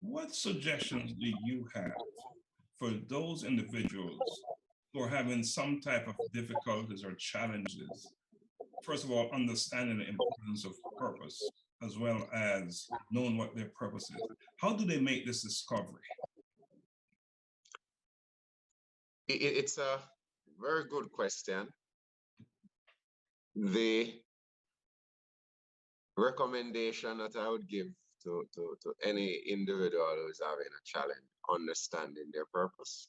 What suggestions do you have for those individuals who are having some type of difficulties or challenges? First of all, understanding the importance of purpose, as well as knowing what their purpose is. How do they make this discovery? It's a very good question. The recommendation that I would give to any individual who is having a challenge understanding their purpose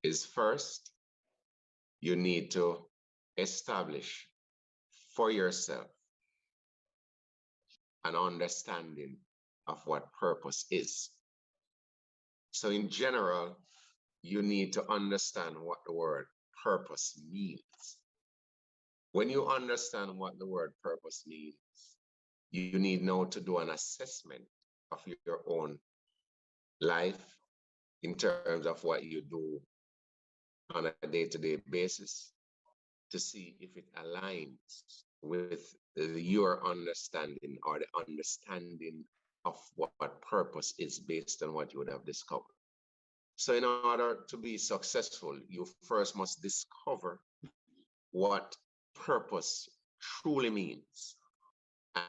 is, first, you need to establish for yourself an understanding of what purpose is. So in general, you need to understand what the word purpose means. When you understand what the word purpose means, you need now to do an assessment of your own life in terms of what you do on a day-to-day basis to see if it aligns with your understanding or the understanding of what purpose is based on what you would have discovered. So in order to be successful, you first must discover what purpose truly means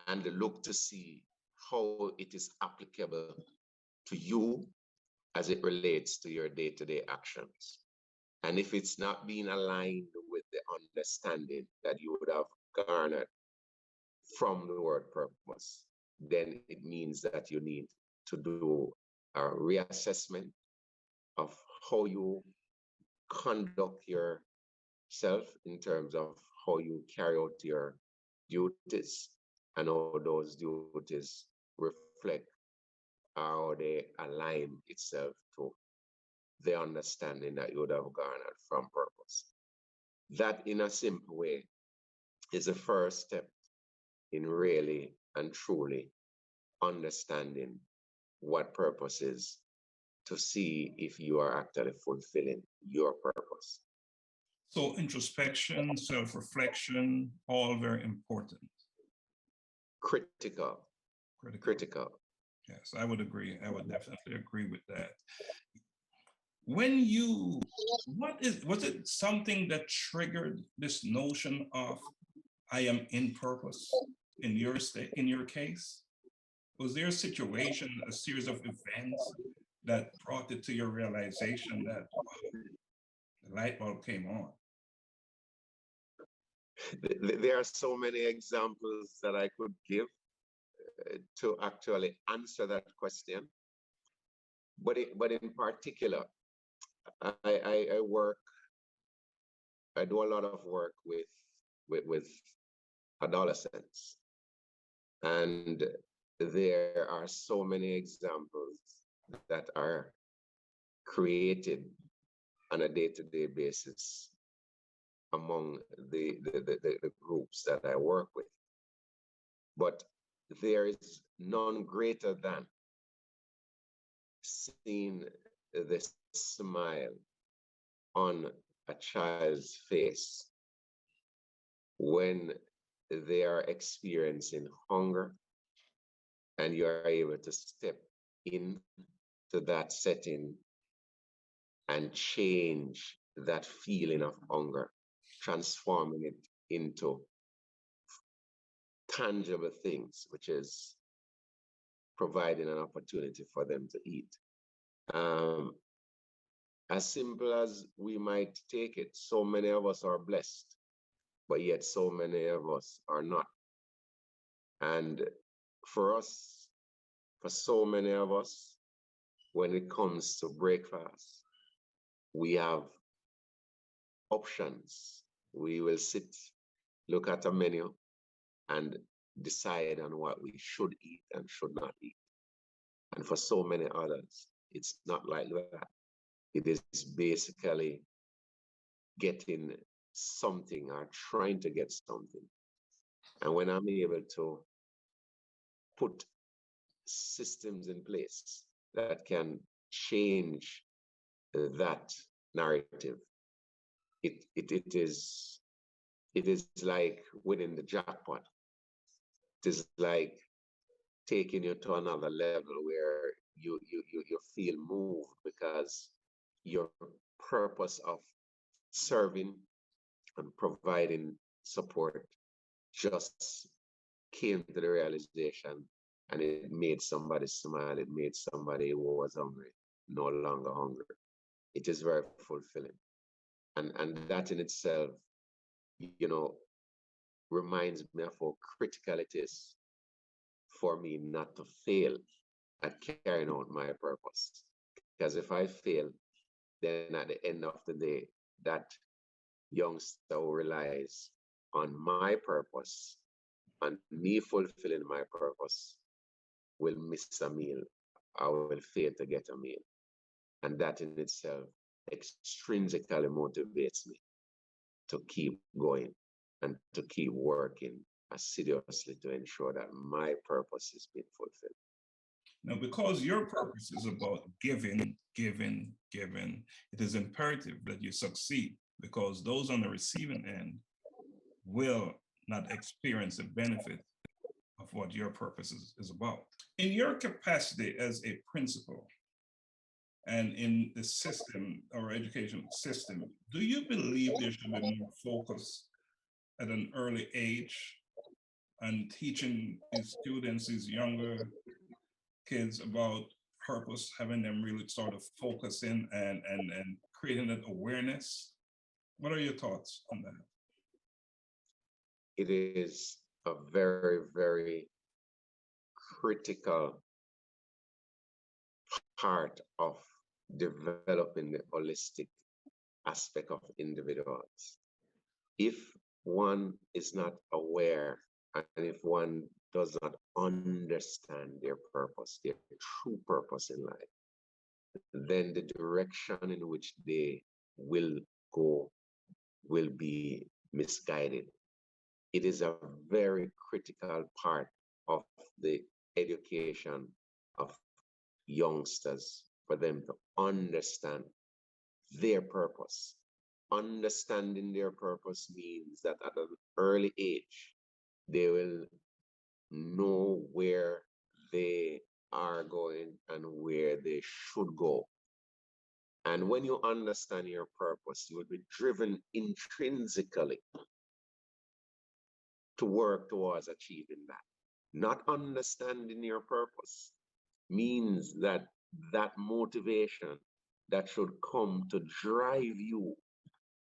and look to see how it is applicable to you as it relates to your day-to-day actions. And if it's not being aligned with the understanding that you would have garnered from the word purpose, then it means that you need to do a reassessment of how you conduct yourself in terms of how you carry out your duties and how those duties reflect how they align itself to the understanding that you would have garnered from purpose. That, in a simple way, is the first step in really and truly understanding what purpose is, to see if you are actually fulfilling your purpose. So introspection, self-reflection, all very important. Critical. Yes, I would agree. I would definitely agree with that. When you, was it something that triggered this notion of I am in purpose in your state, in your case? Was there a situation, a series of events that brought it to your realization that the light bulb came on? There are so many examples that I could give to actually answer that question. But in particular, I do a lot of work with adolescents. And there are so many examples that are created on a day-to-day basis among the groups that I work with. But there is none greater than seeing the smile on a child's face when they are experiencing hunger and you are able to step into that setting and change that feeling of hunger, transforming it into tangible things, which is providing an opportunity for them to eat. As simple as we might take it, so many of us are blessed, but yet so many of us are not. And for us, for so many of us, when it comes to breakfast, we have options. We will sit, look at a menu, and decide on what we should eat and should not eat. And for so many others, it's not like that. It is basically getting something or trying to get something. And when I'm able to put systems in place that can change that narrative, it is like winning the jackpot. It is like taking you to another level where you feel moved because your purpose of serving and providing support just came to the realization, and it made somebody smile. It made somebody who was hungry no longer hungry. It is very fulfilling. And that in itself, you know, reminds me of how critical it is for me not to fail at carrying out my purpose. Because if I fail, then at the end of the day, that youngster who relies on my purpose and me fulfilling my purpose will miss a meal. I will fail to get a meal. And that in itself extrinsically motivates me to keep going and to keep working assiduously to ensure that my purpose is being fulfilled. Now, because your purpose is about giving, giving, giving, it is imperative that you succeed, because those on the receiving end will not experience the benefit of what your purpose is about. In your capacity as a principal and in the system, our educational system, do you believe there should be more focus at an early age on teaching these students, these younger kids, about purpose, having them really sort of focus in and creating that awareness? What are your thoughts on that? It is a very, very critical part of developing the holistic aspect of individuals. If one is not aware and if one does not understand their purpose, their true purpose in life, then the direction in which they will go will be misguided. It is a very critical part of the education of youngsters for them to understand their purpose. Understanding their purpose means that at an early age, they will know where they are going and where they should go. And when you understand your purpose, you will be driven intrinsically to work towards achieving that. Not understanding your purpose means that that motivation that should come to drive you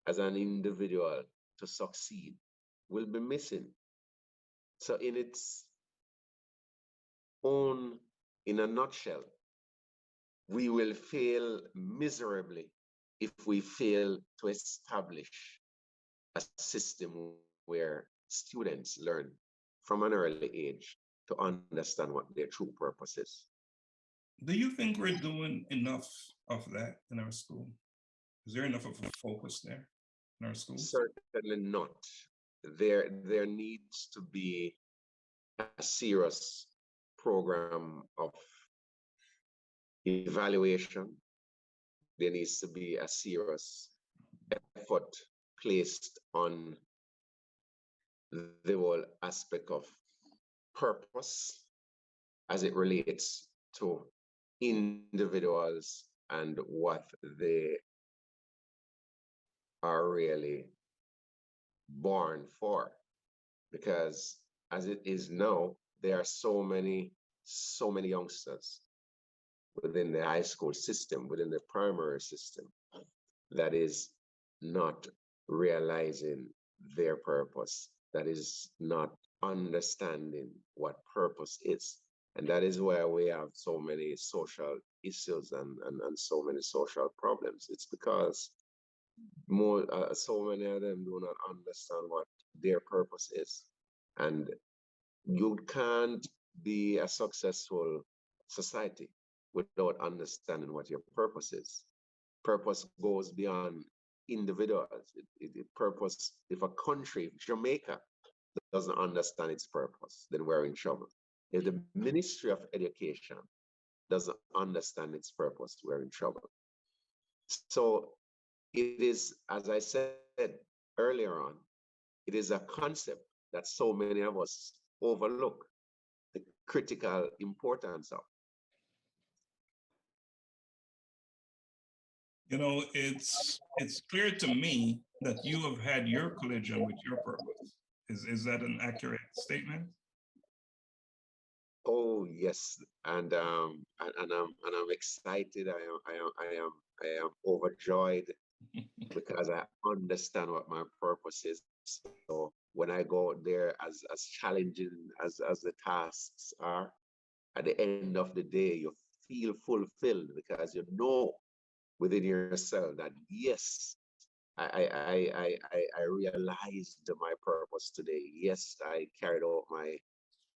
as an individual to succeed will be missing. So in its own, in a nutshell, we will fail miserably if we fail to establish a system where students learn from an early age to understand what their true purpose is. Do you think we're doing enough of that in our school? Is there enough of a focus there in our schools? Certainly not. There needs to be a serious program of evaluation. There needs to be a serious effort placed on the whole aspect of purpose as it relates to individuals and what they are really born for. Because as it is now, there are so many youngsters within the high school system, within the primary system, that is not realizing their purpose, that is not understanding what purpose is. And that is where we have so many social issues and so many social problems. It's because so many of them do not understand what their purpose is. And you can't be a successful society without understanding what your purpose is. Purpose goes beyond individuals. Purpose, if a country, Jamaica, doesn't understand its purpose, then we're in trouble. If the Ministry of Education doesn't understand its purpose, we're in trouble. So it is, as I said earlier on, it is a concept that so many of us overlook. The critical importance of. You know, it's clear to me that you have had your collision with your purpose. Is that an accurate statement? Oh yes, and I'm excited. I am overjoyed because I understand what my purpose is. So when I go out there, as challenging as the tasks are, at the end of the day, you feel fulfilled because you know within yourself that yes, I realized my purpose today. Yes, I carried out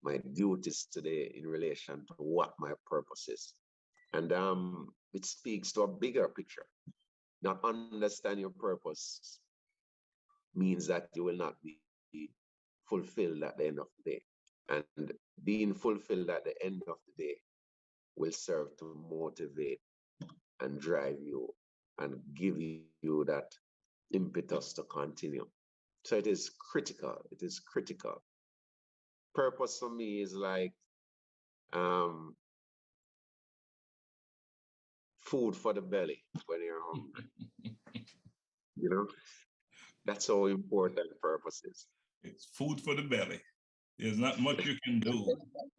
my duties today in relation to what my purpose is. And it speaks to a bigger picture. Not understand your purpose means that you will not be fulfilled at the end of the day. And being fulfilled at the end of the day will serve to motivate and drive you and give you that impetus to continue. So it is critical. It is critical. Purpose for me is like um, food for the belly when you're hungry. You know, that's how important purpose is. It's food for the belly. There's not much you can do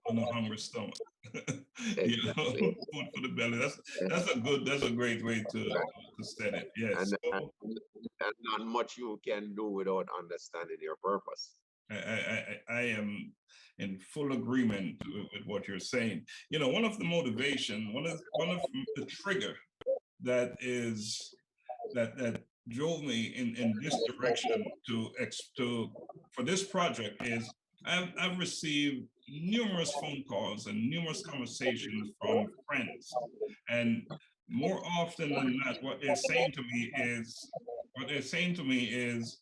on a hungry stomach. You know, Exactly. food for the belly. That's a great way to set it. Yes. And, and, So and not much you can do without understanding your purpose. I am in full agreement with what you're saying. You know, one of the motivation, one of the trigger that is that drove me in this direction to for this project is I've received numerous phone calls and numerous conversations from friends, and more often than not, what they're saying to me is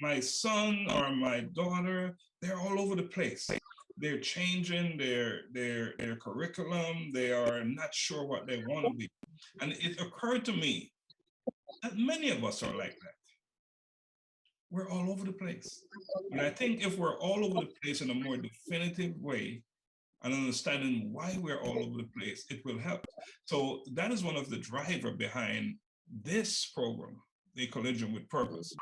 my son or my daughter, they're all over the place. They're changing their curriculum. They are not sure what they want to be. And it occurred to me that many of us are like that. We're all over the place. And I think if we're all over the place in a more definitive way and understanding why we're all over the place, it will help. So that is one of the driver behind this program, the Collision with Purpose.